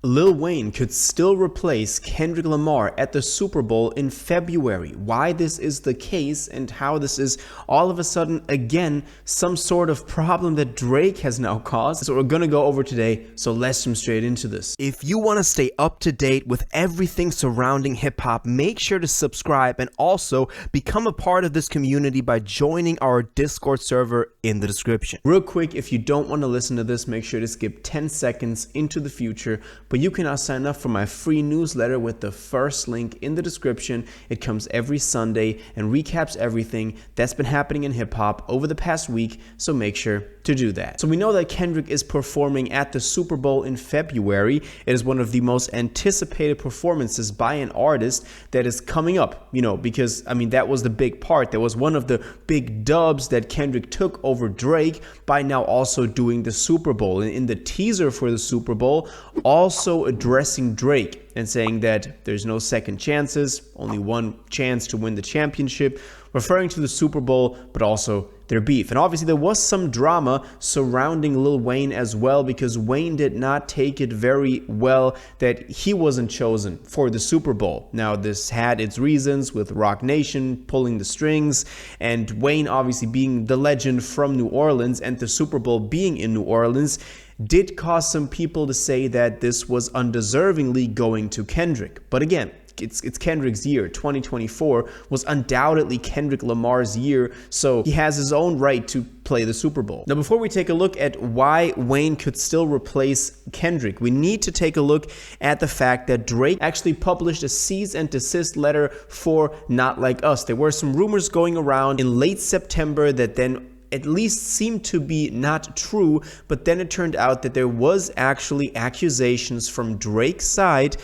Lil Wayne could still replace Kendrick Lamar at the Super Bowl in February. Why this is the case and how this is all of a sudden, again, some sort of problem that Drake has now caused. So we're gonna go over today, so let's jump straight into this. If you wanna stay up to date with everything surrounding hip hop, make sure to subscribe and also become a part of this community by joining our Discord server in the description. Real quick, if you don't wanna listen to this, make sure to skip 10 seconds into the future. But you can now sign up for my free newsletter with the first link in the description. It comes every Sunday and recaps everything that's been happening in hip hop over the past week, so make sure to do that. So we know that Kendrick is performing at the Super Bowl in February. It is one of the most anticipated performances by an artist that is coming up, because I mean, that was the big part. That was one of the big dubs that Kendrick took over Drake by now also doing the Super Bowl. And in the teaser for the Super Bowl, also addressing Drake and saying that there's no second chances, only one chance to win the championship, referring to the Super Bowl, but also their beef. And obviously there was some drama surrounding Lil Wayne as well, because Wayne did not take it very well that he wasn't chosen for the Super Bowl. Now this had its reasons, with Roc Nation pulling the strings and Wayne obviously being the legend from New Orleans and the Super Bowl being in New Orleans did cause some people to say that this was undeservingly going to Kendrick. But again, it's Kendrick's year. 2024 was undoubtedly Kendrick Lamar's year, so he has his own right to play the Super Bowl. Now, before we take a look at why Wayne could still replace Kendrick, we need to take a look at the fact that Drake actually published a cease and desist letter for Not Like Us. There were some rumors going around in late September that then at least seemed to be not true, but then it turned out that there was actually accusations from Drake's side.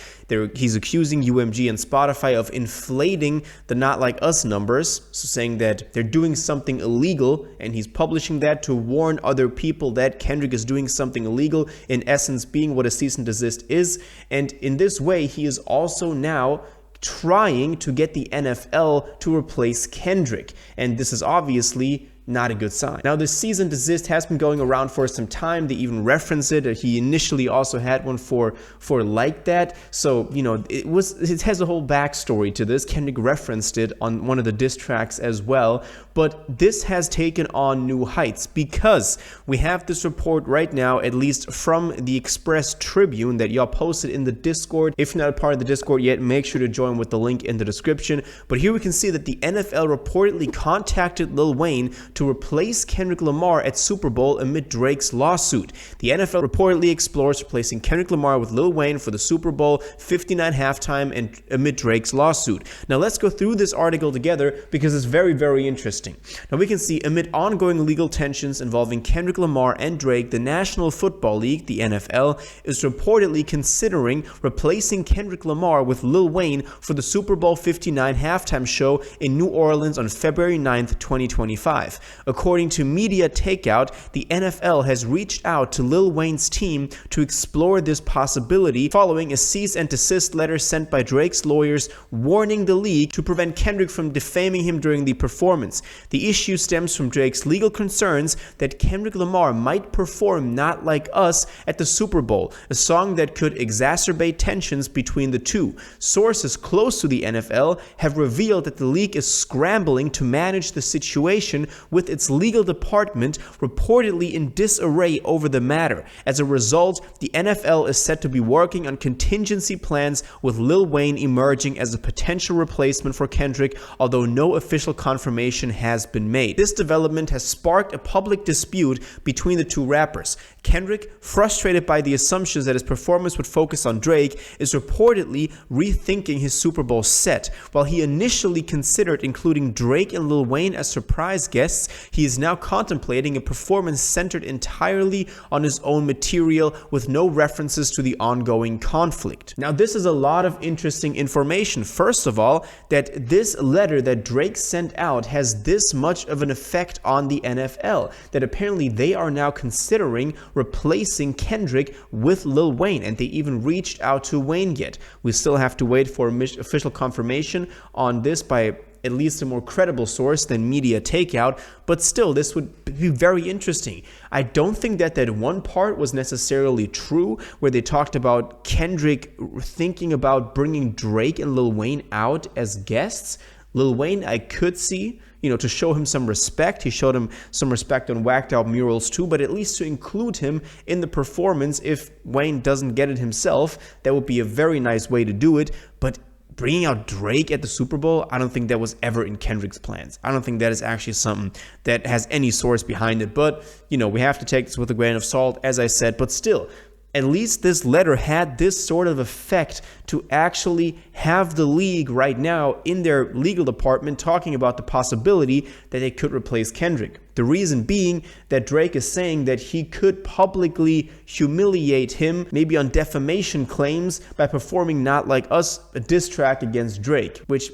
He's accusing UMG and Spotify of inflating the Not Like Us numbers, so saying that they're doing something illegal, and he's publishing that to warn other people that Kendrick is doing something illegal, in essence being what a cease and desist is. And in this way, he is also now trying to get the NFL to replace Kendrick, and this is obviously not a good sign. Now, this cease and desist has been going around for some time. They even reference it. He initially also had one for Like That. So, it has a whole backstory to this. Kendrick referenced it on one of the diss tracks as well. But this has taken on new heights because we have this report right now, at least from the Express Tribune, that y'all posted in the Discord. If you're not a part of the Discord yet, make sure to join with the link in the description. But here we can see that the NFL reportedly contacted Lil Wayne to replace Kendrick Lamar at Super Bowl amid Drake's lawsuit. The NFL reportedly explores replacing Kendrick Lamar with Lil Wayne for the Super Bowl 59 halftime and amid Drake's lawsuit. Now let's go through this article together because it's very, very interesting. Now we can see, amid ongoing legal tensions involving Kendrick Lamar and Drake, the National Football League, the NFL, is reportedly considering replacing Kendrick Lamar with Lil Wayne for the Super Bowl 59 halftime show in New Orleans on February 9th, 2025. According to Media Takeout, the NFL has reached out to Lil Wayne's team to explore this possibility following a cease and desist letter sent by Drake's lawyers warning the league to prevent Kendrick from defaming him during the performance. The issue stems from Drake's legal concerns that Kendrick Lamar might perform Not Like Us at the Super Bowl, a song that could exacerbate tensions between the two. Sources close to the NFL have revealed that the league is scrambling to manage the situation, with its legal department reportedly in disarray over the matter. As a result, the NFL is said to be working on contingency plans, with Lil Wayne emerging as a potential replacement for Kendrick, although no official confirmation has been made. This development has sparked a public dispute between the two rappers. Kendrick, frustrated by the assumptions that his performance would focus on Drake, is reportedly rethinking his Super Bowl set. While he initially considered including Drake and Lil Wayne as surprise guests, he is now contemplating a performance centered entirely on his own material, with no references to the ongoing conflict. Now, this is a lot of interesting information. First of all, that this letter that Drake sent out has this much of an effect on the NFL, that apparently they are now considering replacing Kendrick with Lil Wayne, and they even reached out to Wayne yet. We still have to wait for official confirmation on this by at least a more credible source than Media Takeout, but still, this would be very interesting. I don't think that one part was necessarily true, where they talked about Kendrick thinking about bringing Drake and Lil Wayne out as guests. Lil Wayne, I could see, to show him some respect. He showed him some respect on Whacked Out Murals too, but at least to include him in the performance if Wayne doesn't get it himself, that would be a very nice way to do it. But bringing out Drake at the Super Bowl, I don't think that was ever in Kendrick's plans. I don't think that is actually something that has any source behind it. But, we have to take this with a grain of salt, as I said. But still, at least this letter had this sort of effect to actually have the league right now in their legal department talking about the possibility that they could replace Kendrick. The reason being that Drake is saying that he could publicly humiliate him, maybe on defamation claims, by performing Not Like Us, a diss track against Drake, which,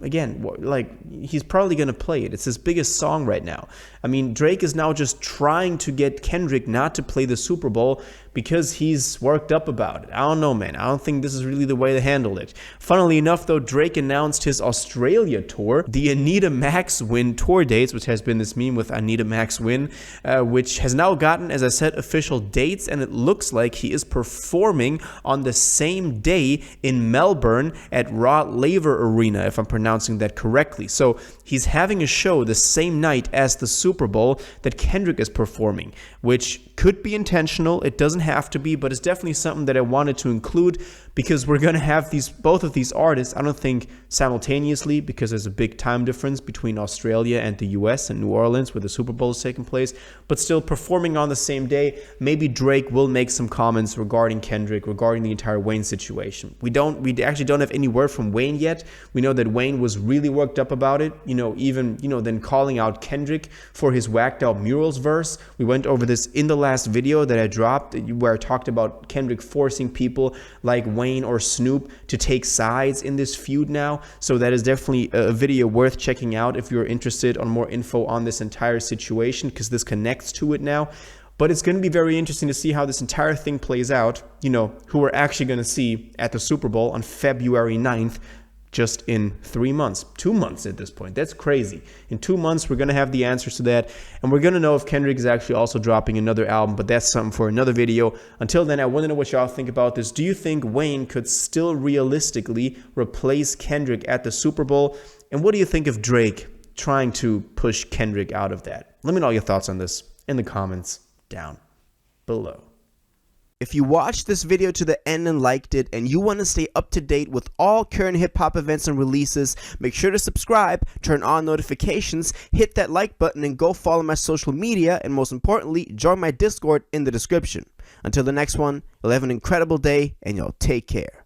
again, he's probably going to play it. It's his biggest song right now. I mean, Drake is now just trying to get Kendrick not to play the Super Bowl because he's worked up about it. I don't know, man. I don't think this is really the way to handle it. Funnily enough, though, Drake announced his Australia tour, the Anita Max Win tour dates, which has been this meme with Anita Max Win, which has now gotten, as I said, official dates, and it looks like he is performing on the same day in Melbourne at Rod Laver Arena, if I'm pronouncing that correctly. So he's having a show the same night as the Super Bowl that Kendrick is performing, which could be intentional. It doesn't have to be, but it's definitely something that I wanted to include because we're going to have both of these artists, I don't think simultaneously, because there's a big time difference between Australia and the US and New Orleans where the Super Bowl is taking place, but still performing on the same day. Maybe Drake will make some comments regarding Kendrick, regarding the entire Wayne situation. We actually don't have any word from Wayne yet. We know that Wayne was really worked up about it, then calling out Kendrick for his Whacked Out Murals verse. We went over this in the last video that I dropped where I talked about Kendrick forcing people like Wayne or Snoop to take sides in this feud now. So that is definitely a video worth checking out if you're interested on more info on this entire situation, because this connects to it now. But it's going to be very interesting to see how this entire thing plays out, who we're actually going to see at the Super Bowl on February 9th, just in 3 months, 2 months at this point. That's crazy. In 2 months, we're going to have the answers to that. And we're going to know if Kendrick is actually also dropping another album, but that's something for another video. Until then, I want to know what y'all think about this. Do you think Wayne could still realistically replace Kendrick at the Super Bowl? And what do you think of Drake trying to push Kendrick out of that? Let me know your thoughts on this in the comments down below. If you watched this video to the end and liked it, and you want to stay up to date with all current hip-hop events and releases, make sure to subscribe, turn on notifications, hit that like button, and go follow my social media, and most importantly, join my Discord in the description. Until the next one, you'll have an incredible day, and y'all take care.